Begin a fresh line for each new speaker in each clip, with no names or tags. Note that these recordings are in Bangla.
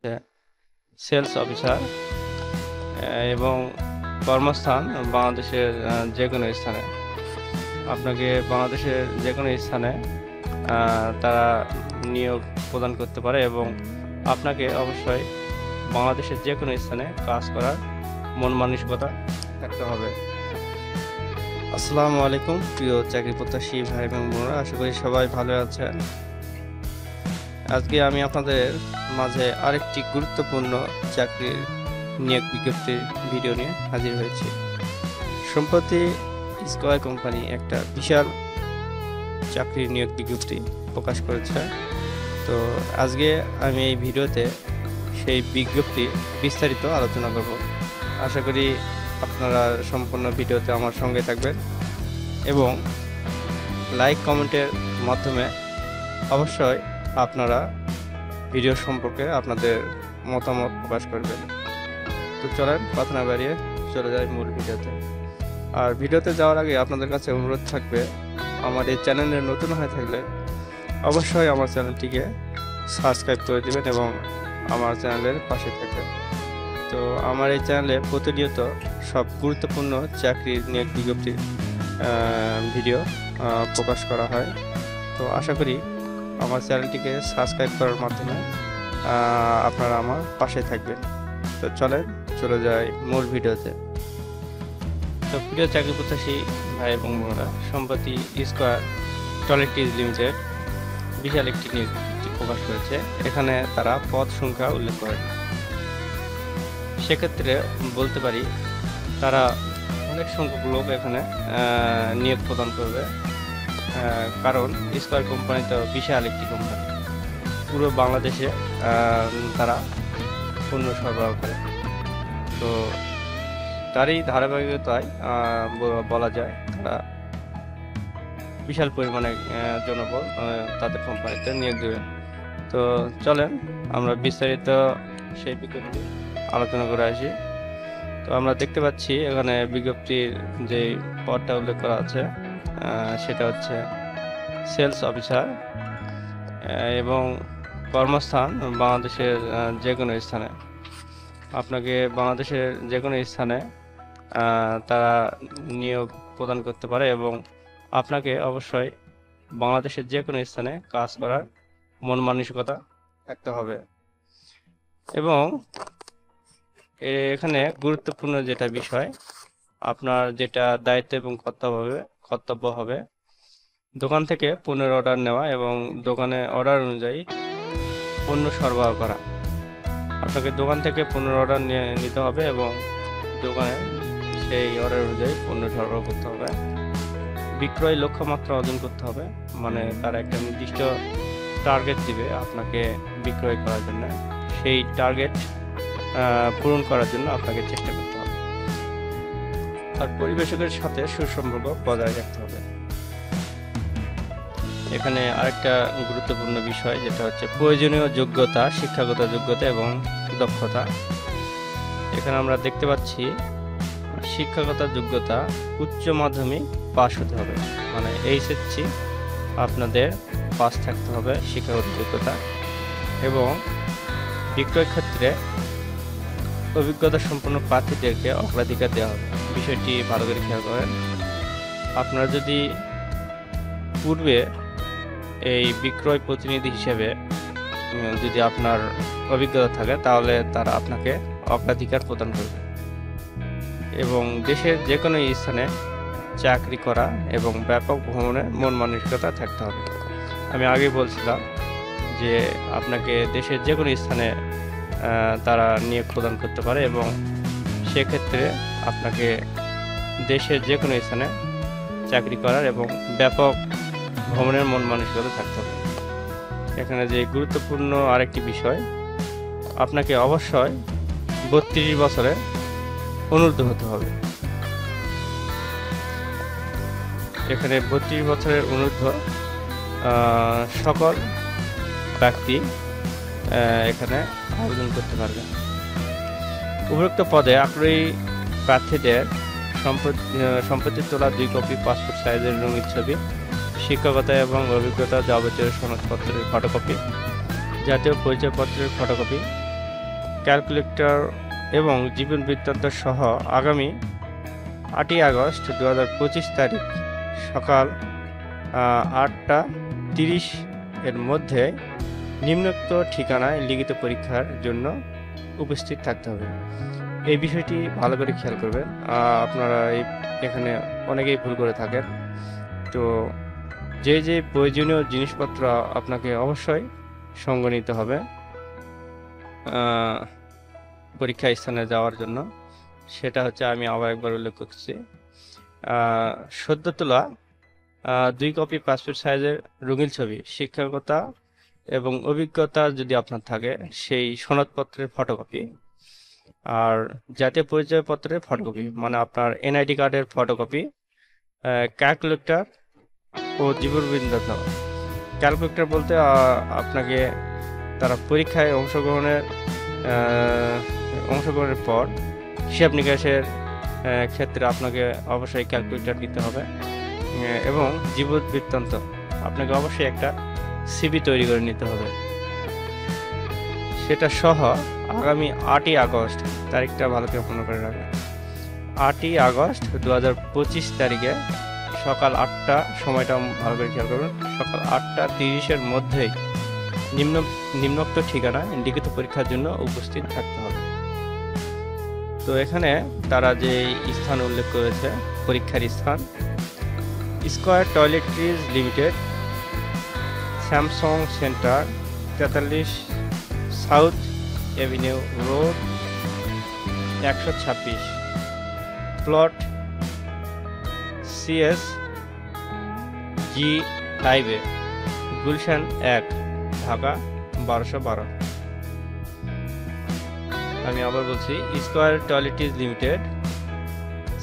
সেলস অফিসার এবং কর্মস্থান বাংলাদেশের যে কোনো স্থানে। আপনাকে বাংলাদেশের যে কোনো স্থানে তারা নিয়োগ প্রদান করতে পারে এবং আপনাকে অবশ্যই বাংলাদেশের যে কোনো স্থানে কাজ করার মন মানসিকতা থাকতে হবে। আসসালামু আলাইকুম প্রিয় চাকরি প্রত্যাশী ভাই এবং বোনেরা, আশা করি সবাই ভালো আছেন। আজকে আমি আপনাদের মাঝে আরেকটি গুরুত্বপূর্ণ চাকরির নিয়োগ বিজ্ঞপ্তির ভিডিও নিয়ে হাজির হয়েছি। সম্প্রতি স্কয়ার কোম্পানি একটা বিশাল চাকরির নিয়োগ বিজ্ঞপ্তি প্রকাশ করেছে। তো আজকে আমি এই ভিডিওতে সেই বিজ্ঞপ্তি বিস্তারিত আলোচনা করব। আশা করি আপনারা সম্পূর্ণ ভিডিওতে আমার সঙ্গে থাকবেন এবং লাইক কমেন্টের মাধ্যমে অবশ্যই আপনারা ভিডিও সম্পর্কে আপনাদের মতামত প্রকাশ করবেন। তো চলেন কথা না বাড়িয়ে চলে যাই মূল ভিডিওতে। আর ভিডিওতে যাওয়ার আগে আপনাদের কাছে অনুরোধ থাকবে, আমার এই চ্যানেলে নতুন হয়ে থাকলে অবশ্যই আমার চ্যানেলটিকে সাবস্ক্রাইব করে দেবেন এবং আমার চ্যানেলের পাশে থাকবেন। তো আমার এই চ্যানেলে প্রতিনিয়ত সব গুরুত্বপূর্ণ চাকরির নিয়োগ বিজ্ঞপ্তির ভিডিও প্রকাশ করা হয়। তো আশা করি আমার চ্যানেলটিকে সাবস্ক্রাইব করার মাধ্যমে আপনারা আমার পাশে থাকবেন। তো চলেন চলে যাই মূল ভিডিওতে। তো প্রিয় চাকরি প্রত্যাশী ভাই এবং বোনেরা, সম্প্রতি স্কয়ার টয়লেট্রিজ লিমিটেড বিশাল একটি নিয়োগ বিজ্ঞপ্তি প্রকাশ করেছে। এখানে তারা পদ সংখ্যা উল্লেখ করেন। সেক্ষেত্রে বলতে পারি তারা অনেক সংখ্যক লোক এখানে নিয়োগ প্রদান করবে, কারণ স্কয়ার কোম্পানি তো বিশাল একটি কোম্পানি, পুরো বাংলাদেশে তারা পণ্য সরবরাহ করে। তো তারই ধারাবাহিকতায় বলা যায় তারা বিশাল পরিমাণে জনবল তাদের কোম্পানিতে নিয়োগ দেবে। তো চলেন আমরা বিস্তারিত সেই বিজ্ঞপ্তি আলোচনা করে আসি। তো আমরা দেখতে পাচ্ছি এখানে বিজ্ঞপ্তির যে পদটা উল্লেখ করা আছে সেটা হচ্ছে সেলস অফিসার এবং কর্মস্থান বাংলাদেশের যে কোনো স্থানে। আপনাকে বাংলাদেশের যে কোনো স্থানে তারা নিয়োগ প্রদান করতে পারে এবং আপনাকে অবশ্যই বাংলাদেশের যে কোনো স্থানে কাজ করার মন মানসিকতা থাকতে হবে। এবং এখানে গুরুত্বপূর্ণ যেটা বিষয়, আপনার যেটা দায়িত্ব এবং কর্তব্য হবে দোকান থেকে পণ্যের অর্ডার নেওয়া এবং দোকানে অর্ডার অনুযায়ী পণ্য সরবরাহ করা। আপনাকে দোকান থেকে পণ্যের অর্ডার নিতে হবে এবং দোকানে সেই অর্ডার অনুযায়ী পণ্য সরবরাহ করতে হবে। বিক্রয় লক্ষ্যমাত্রা অর্জন করতে হবে, মানে তারা একটা নির্দিষ্ট টার্গেট দিবে আপনাকে বিক্রয় করার জন্য। সেই টার্গেট পূরণ করার জন্য আপনাকে চেষ্টা করতে হবে। আর পরিবেশকের সাথে সুসম্পর্ক বজায় রাখতে হবে। এখানে আরেকটা গুরুত্বপূর্ণ বিষয় যেটা হচ্ছে প্রয়োজনীয় যোগ্যতা, শিক্ষাগত যোগ্যতা এবং দক্ষতা। এখানে আমরা দেখতে পাচ্ছি শিক্ষাগত যোগ্যতা উচ্চ মাধ্যমিক পাস হতে হবে, মানে HSC আপনাদের পাস থাকতে হবে শিক্ষাগত যোগ্যতা। এবং বিক্রয় ক্ষেত্রে অভিজ্ঞতা সম্পন্ন প্রার্থীদেরকে অগ্রাধিকার দেওয়া হবে। বিষয়টি ভালো করে খেয়াল করেন। আপনারা যদি পূর্বে এই বিক্রয় প্রতিনিধি হিসেবে যদি আপনার অভিজ্ঞতা থাকে তাহলে তারা আপনাকে অগ্রাধিকার প্রদান করবে। এবং দেশের যে কোনো স্থানে চাকরি করা এবং ব্যাপক ভ্রমণের মন মানসিকতা থাকতে হবে। আমি আগে বলছিলাম যে আপনাকে দেশের যে কোনো স্থানে তারা নিয়োগ প্রদান করতে পারে এবং সেক্ষেত্রে আপনাকে দেশের যে কোনো স্থানে চাকরি করার এবং ব্যাপক ভ্রমণের মন মানসিকতা থাকতে হবে। এখানে যে গুরুত্বপূর্ণ আরেকটি বিষয়, আপনাকে অবশ্যই 32 বছরের অনূর্ধ্ব হতে হবে। এখানে 32 বছরের অনূর্ধ্ব সকল ব্যক্তি এখানে আবেদন করতে পারবেন। উপরোক্ত পদে আগ্রহী প্রার্থীদের সম্প্রতি তোলা 2 কপি পাসপোর্ট সাইজের রঙিন ছবি, শিক্ষকতা এবং অভিজ্ঞতা যাবতীয় সনদপত্রের ফটোকপি, জাতীয় পরিচয়পত্রের ফটোকপি ক্যালকুলেটর এবং জীবন বৃত্তান্ত সহ আগামী 8ই আগস্ট 2025 তারিখ সকাল 8:30 এর মধ্যে নিম্নোক্ত ঠিকানায় লিখিত পরীক্ষার জন্য উপস্থিত থাকতে হবে। এই বিষয়টি ভালো করে খেয়াল করবেন। আপনারা এখানে অনেকেই ভুল করে থাকেন। তো যে প্রয়োজনীয় জিনিসপত্র আপনাকে অবশ্যই সঙ্গে নিতে হবে পরীক্ষা স্থানে যাওয়ার জন্য, সেটা হচ্ছে আমি আবার একবার উল্লেখ করছি। সদ্য তোলা 2 কপি পাসপোর্ট সাইজের রঙিন ছবি, শিক্ষকতা এবং অভিজ্ঞতা যদি আপনার থাকে সেই সনদপত্রের ফটোকপি, আর জাতীয় পরিচয়পত্রের ফটোকপি মানে আপনার এনআইডি কার্ডের ফটোকপি, ক্যালকুলেটর ও জীবন বৃত্তান্ত। ক্যালকুলেটর বলতে আপনাকে তারা পরীক্ষায় অংশগ্রহণের পর হিসাব নিকাশের ক্ষেত্রে আপনাকে অবশ্যই ক্যালকুলেটর নিতে হবে, এবং জীবন বৃত্তান্ত আপনাকে অবশ্যই একটা সিভি তৈরি করে নিতে হবে। সেটা সহ আগামী 8ই আগস্ট তারিখটা ভালো করে মনে করে রাখবেন। 8ই আগস্ট 2025 তারিখে সকাল 8টা, সময়টা ভালো করে খেয়াল করবেন, সকাল 8:30 এর মধ্যেই নিম্নোক্ত ঠিকানায় লিখিত পরীক্ষার জন্য উপস্থিত থাকতে হবে। তো এখানে তারা যে স্থান উল্লেখ করেছে পরীক্ষার স্থান, square toiletries limited, Samsung centre, 43 south Avenue road, 126, plot CS-G5, Gulshan 1, Dhaka 1212। আমি আবার বলছি, square toiletries limited,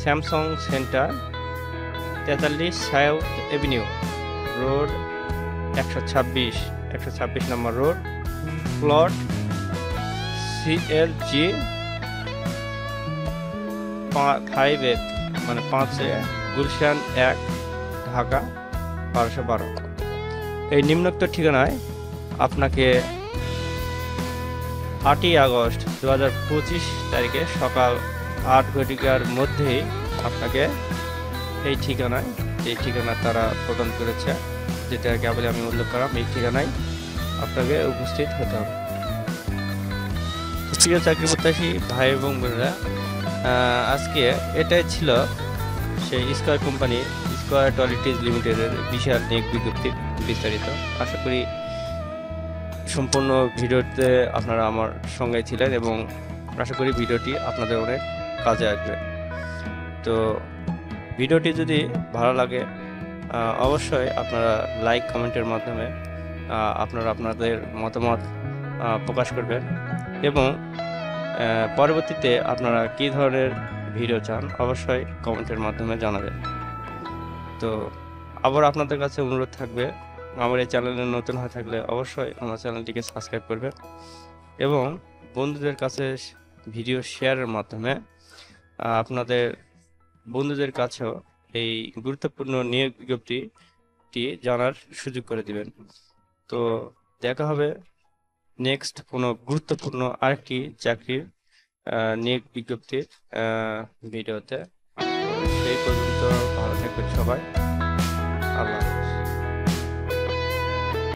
Samsung centre, 43 south Avenue road, 126 নম্বর রোড, প্লট CLG5 মানে 5, গুলশান 1, ঢাকা 1212। এই নিম্নোক্ত ঠিকানায় আপনাকে 8ই আগস্ট 2025 তারিখে সকাল 8 ঘটিকার মধ্যেই আপনাকে এই ঠিকানায়, যে ঠিকানা তারা প্রদান করেছে, যেটা কেবল আমি উল্লেখ করলাম, এই ঠিকানায় আপনাকে উপস্থিত হতে হবে। প্রিয় চাকরি প্রত্যাশী ভাই এবং বোনেরা, আজকে এটাই ছিল সেই স্কয়ার কোম্পানির স্কয়ার টয়লেট্রিজ লিমিটেডের বিশাল নিয়োগ বিজ্ঞপ্তির বিস্তারিত। আশা করি সম্পূর্ণ ভিডিওতে আপনারা আমার সঙ্গে ছিলেন এবং আশা করি ভিডিওটি আপনাদের অনেক কাজে আসবে। তো ভিডিওটি যদি ভালো লাগে অবশ্যই আপনারা লাইক কমেন্টের মাধ্যমে আপনাদের মতামত প্রকাশ করবেন, এবং পরবর্তীতে আপনারা কী ধরনের ভিডিও চান অবশ্যই কমেন্টের মাধ্যমে জানাবেন। তো আবার আপনাদের কাছে অনুরোধ থাকবে, আমার এই চ্যানেলে নতুন হয়ে থাকলে অবশ্যই আমার চ্যানেলটিকে সাবস্ক্রাইব করবেন, এবং বন্ধুদের কাছে ভিডিও শেয়ারের মাধ্যমে আপনাদের বন্ধুদের কাছেও এই গুরুত্বপূর্ণ নিয়োগ বিজ্ঞপ্তিটি জানার সুযোগ করে দিবেন। তো দেখা হবে নেক্সট কোনো গুরুত্বপূর্ণ আরেকটি চাকরির নিয়োগ বিজ্ঞপ্তির ভিডিওতে। সেই পর্যন্ত ভালো থাকবেন সবাই।